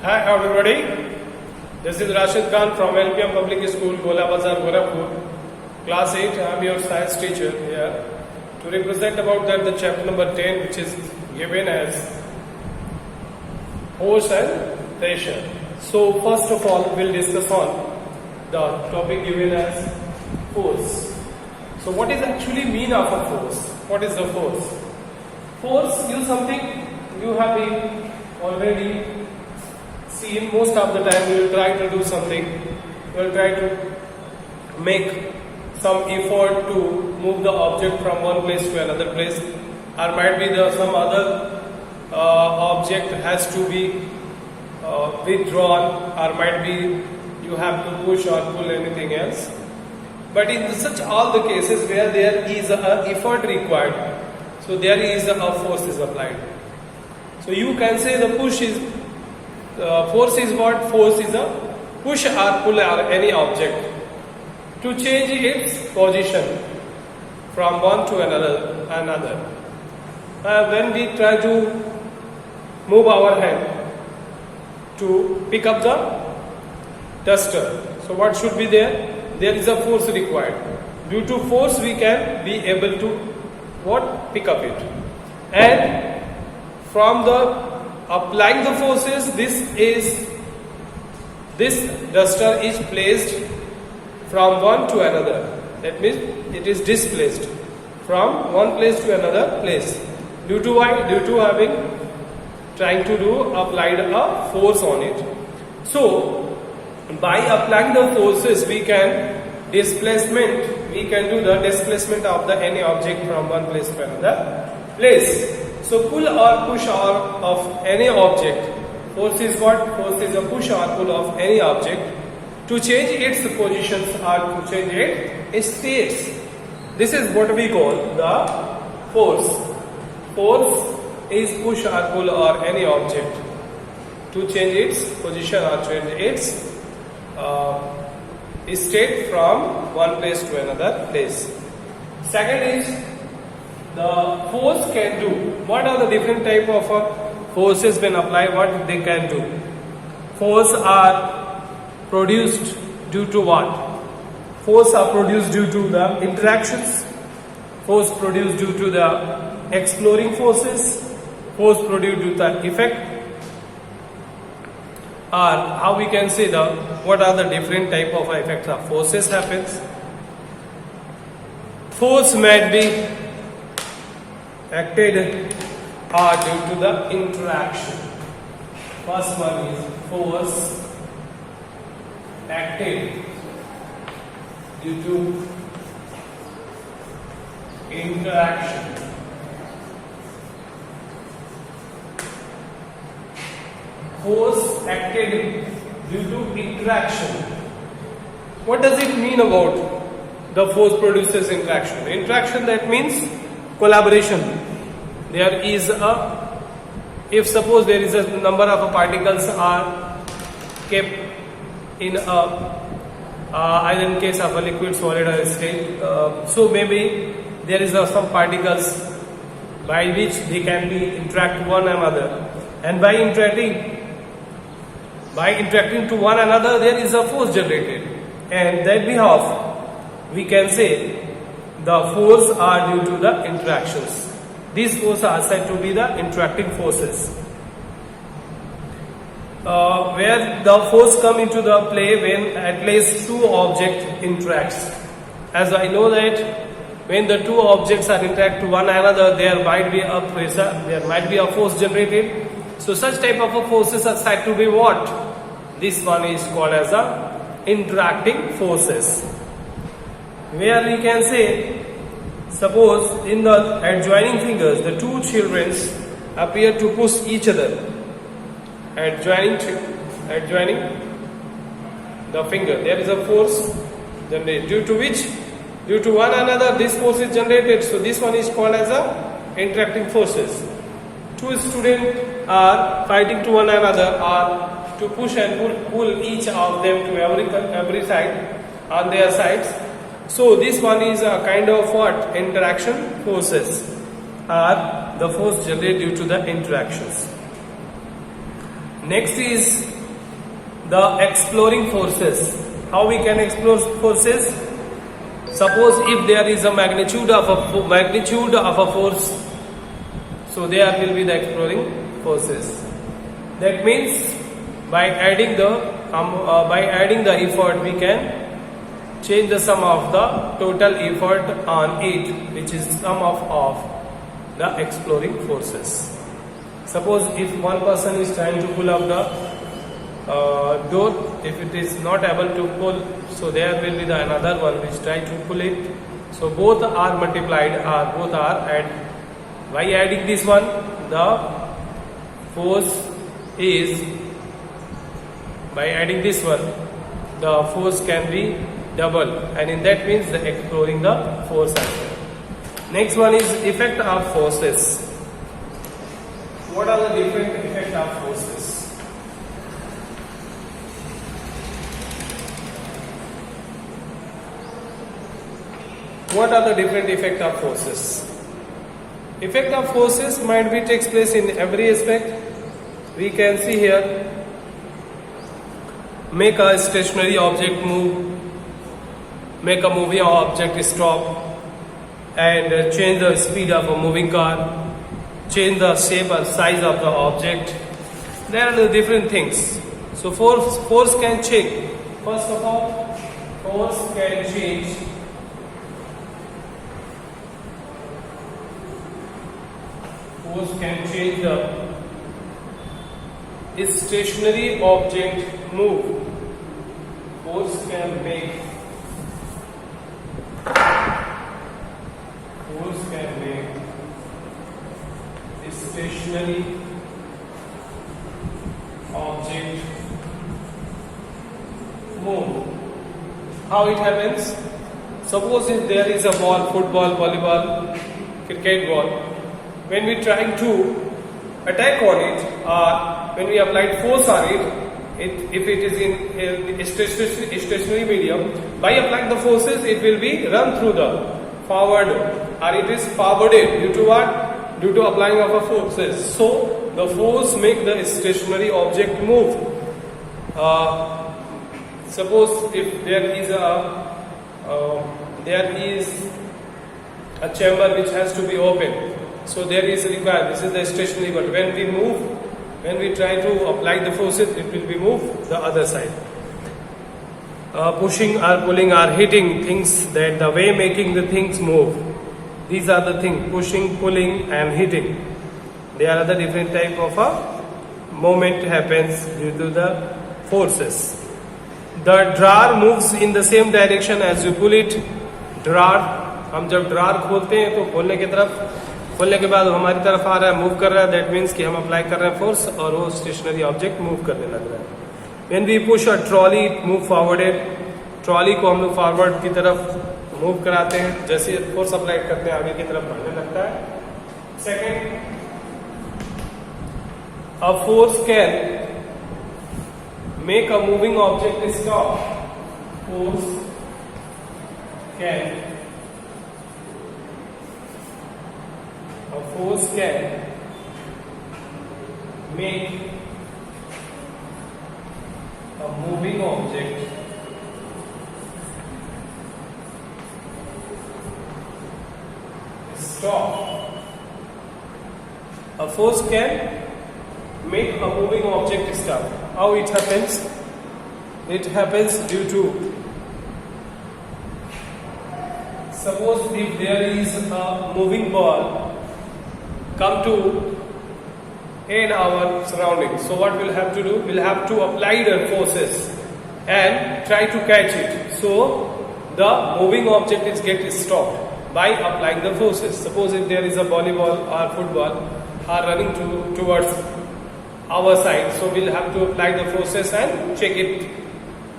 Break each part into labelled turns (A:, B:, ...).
A: Hi everybody, this is Rashid Khan from LPM Public School, Gola Bazar, Gorakhpur. Class 8, I am your science teacher here to represent about the chapter number 10, which is given as force and pressure. So first of all, we'll discuss on the topic given as force. So what is actually mean of a force? What is the force? Force is something you have been already seen. Most of the time you will try to do something, you will try to make some effort to move the object from one place to another place, or might be some other object has to be withdrawn, or might be you have to push or pull anything else. But in such all the cases where there is an effort required, so there is a force is applied. So you can say the force is what? Force is a push or pull or any object to change its position from one to another. When we try to move our hand to pick up the duster, so what should be there? There is a force required. Due to force we can be able to pick up it. And from the applying the forces, this duster is placed from one to another. That means it is displaced from one place to another place. Due to why? Due to trying to applied a force on it. So by applying the forces, we can do the displacement of any object from one place to another place. So pull or push of any object. Force is what? Force is a push or pull of any object to change its positions or to change its states. This is what we call the force. Force is push or pull or any object to change its position or change its state from one place to another place. Second is the force can do. What are the different type of forces when applied? What they can do? Force are produced due to what? Force are produced due to the interactions. Force produced due to the exploring forces. Force produced due to the effect. Or how we can say what are the different type of effects of forces happens. Force might be acted or due to the interaction. First one is force acted due to interaction. Force acted due to interaction. What does it mean about the force produces interaction? Interaction, that means collaboration. There is if suppose there is a number of particles are kept in either in case of a liquid, solid or state, so maybe there is some particles by which they can be interact one another, and by interacting to one another there is a force generated, and that behalf we can say the force are due to the interactions. These forces are said to be the interacting forces. Where the force come into the play when at least two objects interacts. As I know that when the two objects are interact to one another, there might be a pressure, there might be a force generated. So such type of forces are said to be what? This one is called as a interacting forces. Where we can say, suppose in the adjoining fingers, the two children appear to push each other. Adjoining the finger, there is a force generated due to one another this force is generated. So this one is called as a interacting forces. Two students are fighting to one another, or to push and pull each of them to every side on their sides. So this one is a kind of what? Interaction forces, or the force generated due to the interactions. Next is the exploring forces. How we can explore forces? Suppose if there is a magnitude of a force, so there will be the exploring forces. That means by adding the effort, we can change the sum of the total effort on it, which is sum of the exploring forces. Suppose if one person is trying to pull up the door, if it is not able to pull, so there will be another one which try to pull it. So both are multiplied, both are add. By adding this one, the force is, by adding this one, the force can be double, and in that means the exploring the force action. Next one is effect of forces. What are the different effect of forces? What are the different effect of forces? Effect of forces might be takes place in every aspect. We can see here, make a stationary object move, make a moving object stop, and change the speed of a moving car, change the shape and size of the object. There are the different things. So force can change. First of all, force can change the stationary object move. Force can make a stationary object move. How it happens? Suppose if there is a ball, football, volleyball, cricket ball, when we try to attack on it, or when we apply force on it, if it is in a stationary medium, by applying the forces, it will be run through the forward, or it is forwarded due to what? Due to applying of a forces. So the force make the stationary object move. Suppose if there is a chamber which has to be opened, so there is required, this is the stationary, but when we try to apply the forces, it will be moved the other side. Pushing or pulling or hitting things, that the way making the things move. These are the things: pushing, pulling and hitting. There are the different type of a movement happens due to the forces. The drawer moves in the same direction as you pull it. Drawer, हम जब ड्रार खोलते हैं तो खोलने के बाद हमारी तरफ आ रहा है, मूव कर रहा है, दैट मीन्स कि हम अप्लाई कर रहे हैं फोर्स और वो स्टेशनरी ऑब्जेक्ट मूव करने लग रहा है. When we push a trolley, move forwarded. Trolley को हम लोग फॉरवर्ड की तरफ मूव कराते हैं, जैसे फोर्स अप्लाई करते हैं आगे की तरफ बढ़ने लगता है. Second, a force can make a moving object stop. Force can make a moving object stop. A force can make a moving object stop. How it happens? It happens due to, suppose if there is a moving ball come to in our surroundings, so what we'll have to do? We'll have to apply the forces and try to catch it. So the moving object is get stopped by applying the forces. Suppose if there is a volleyball or football are running towards our side, so we'll have to apply the forces and check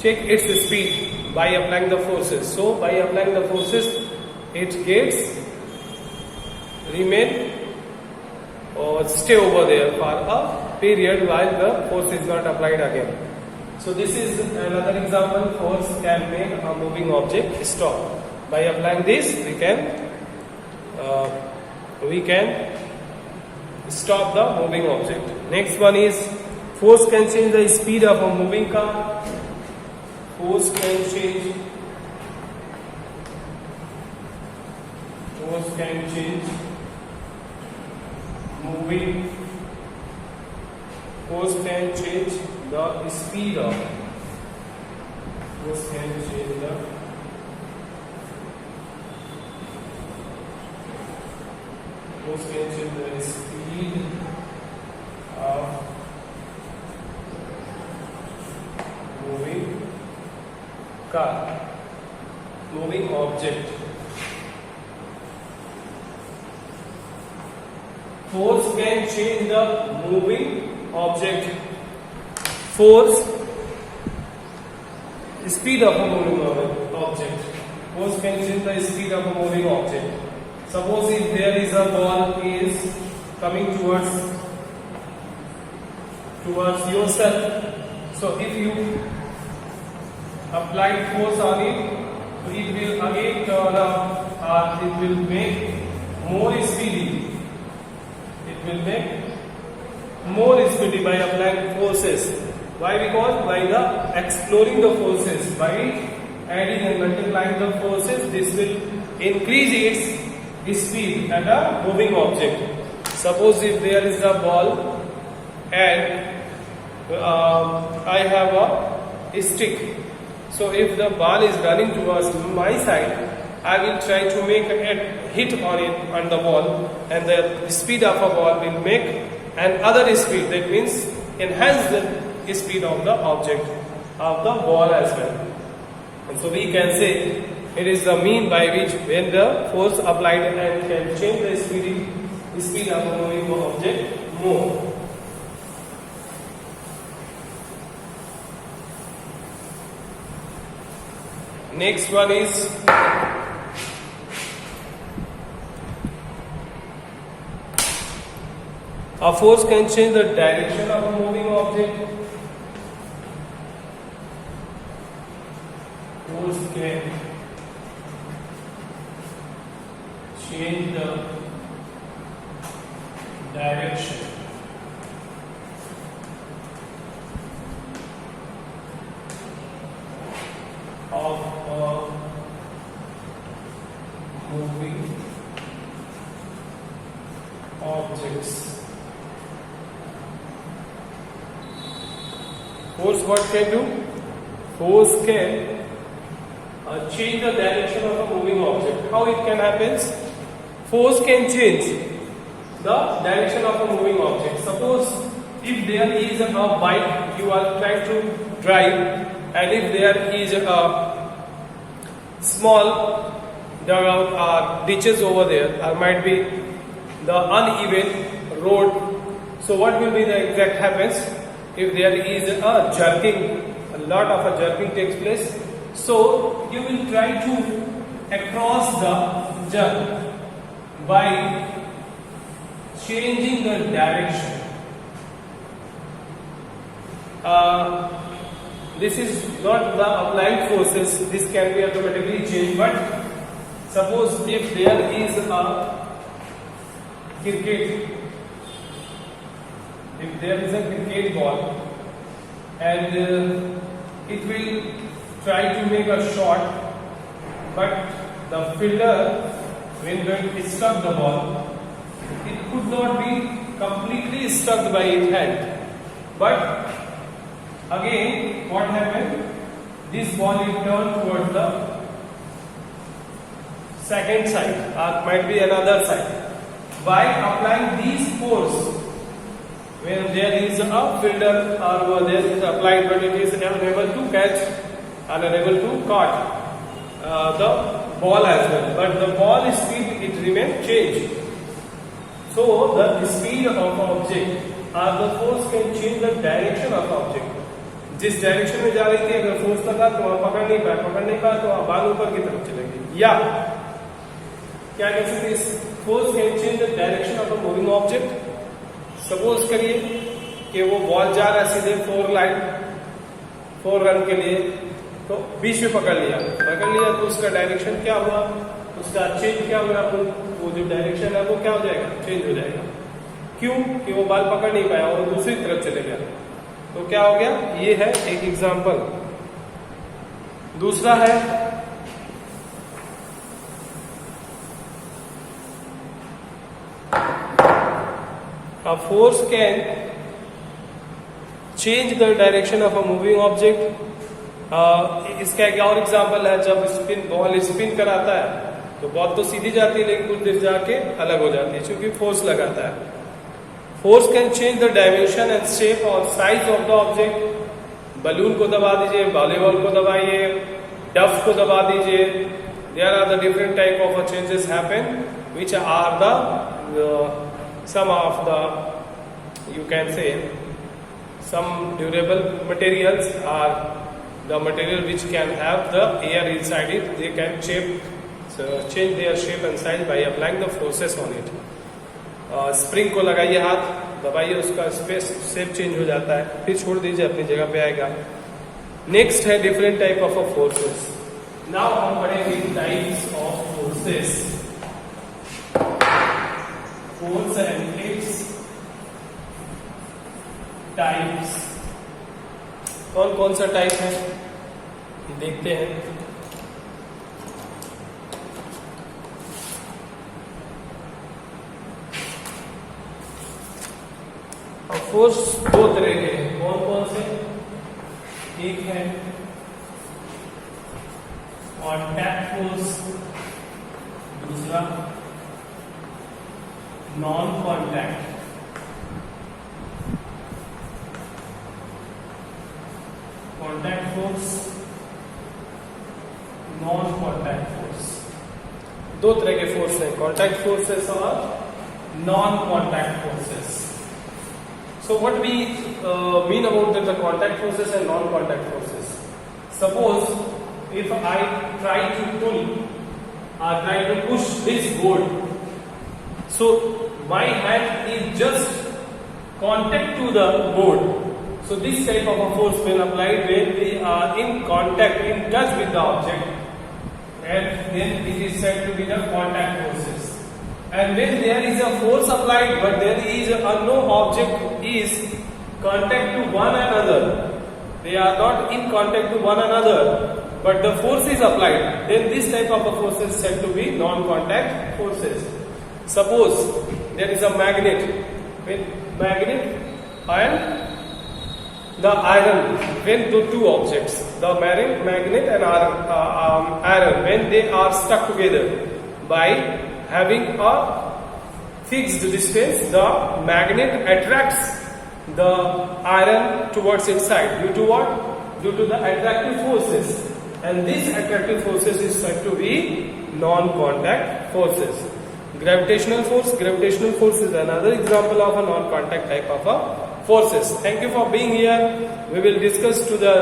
A: its speed by applying the forces. So by applying the forces, it gets remain or stay over there for a period while the force is not applied again. So this is another example. Force can make a moving object stop. By applying this, we can stop the moving object. Next one is Force can change the speed of a moving car. Force can change moving. Force can change the speed of. Force can change the speed of moving car, moving object. Force can change the moving object. Force, speed of a moving object. Force can change the speed of a moving object. Suppose if there is a ball is coming towards yourself, so if you apply force on it, it will again turn up, or it will make more speedy. It will make more speedy by applying forces. Why? Because by the exploring the forces, by adding and multiplying the forces, this will increase its speed at a moving object. Suppose if there is a ball and I have a stick. So if the ball is running towards my side, I will try to make a hit on it on the ball, and the speed of a ball will make another speed. That means enhance the speed of the object of the ball as well. And so we can say it is the mean by which when the force applied and can change the speed of a moving object more. Next one is a force can change the direction of a moving object. Force can change the direction of a moving objects. Force what can do? Force can change the direction of a moving object. How it can happen? Force can change the direction of a moving object. Suppose if there is a bike you are trying to drive, and if there is a small, there are ditches over there, or might be the uneven road. So what will be the exact happens? If there is a jerking, a lot of a jerking takes place, so you will try to across the jerk by changing the direction. This is not the applying forces, this can be automatically changed, but suppose if there is a cricket, if there is a cricket ball and it will try to make a shot, but the fielder, when it struck the ball, it could not be completely struck by its hand. But again, what happened? This ball is turned towards the second side, or might be another side. By applying these force, when there is a fielder or there is applied, but it is unable to catch and unable to caught the ball as well. But the ball speed, it remains changed. So the speed of object or the force can change the direction of object. जिस direction में जा रही थी अगर force लगा तो आप पकड़ नहीं पाए तो आप बाल ऊपर की तरफ चलेंगे, या क्या कह सकते हैं, force can change the direction of a moving object. Suppose करिए कि वो बॉल जा रहा है सीधे 4 रन के लिए, तो बीच में पकड़ लिया तो उसका डायरेक्शन क्या हुआ, उसका चेंज क्या हुआ, वो जो डायरेक्शन है वो क्या हो जाएगा, चेंज हो जाएगा. क्यों? कि वो बॉल पकड़ नहीं पाया और दूसरी तरफ चले गया. तो क्या हो गया, ये है एक एग्जाम्पल। दूसरा है a force can change the direction of a moving object। इसका एक और एग्जाम्पल है, जब बॉल स्पिन कराता है तो बॉल तो सीधी जाती है लेकिन कुछ देर जाके अलग हो जाती है क्योंकि फोर्स लगाता है। Force can change the dimension and shape और size of the object. Balloon को दबा दीजिए, वॉलीबॉल को दबाइए, डफ को दबा दीजिए। There are the different type of changes happen which are the some of the, you can say, some durable materials are the material which can have the air inside it. They can change their shape and size by applying the forces on it। Spring को लगाइए, हाथ दबाइए, उसका space shape change हो जाता है, फिर छोड़ दीजिए अपनी जगह पे आएगा। नेक्स्ट है different type of forces. Now हम पढ़ेंगे types of forces. Force and its types। कौन कौन सा टाइप है देखते हैं। और फोर्स दो तरह के हैं, कौन कौन से। एक है कॉन्टैक्ट फोर्स, दूसरा non contact. Contact force, non contact force, दो तरह के फोर्स हैं, कॉन्टैक्ट फोर्सेस और non contact forces. So what we mean about the contact forces and non contact forces. Suppose if I try to pull or try to push this board, so my hand is just contact to the board, so this type of a force when applied when we are in contact, in touch with the object, and then it is said to be the contact forces। And when there is a force applied but there is no object is contact to one another, they are not in contact to one another but the force is applied, then this type of a force is said to be non-contact forces। Suppose there is a magnet, when magnet and the iron, when the two objects, the magnet and iron, when they are stuck together by having a fixed distance, the magnet attracts the iron towards its side due to what? Due to the attractive forces, and these attractive forces is said to be non-contact forces। Gravitational force is another example of a non-contact type of a forces। Thank you for being here। We will discuss to the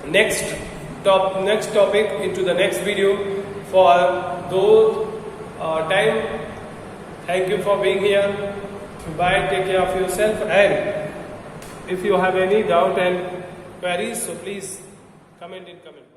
A: next topic into the next video for those time। Thank you for being here। Bye, take care of yourself, and if you have any doubt and queries, so please comment in comment।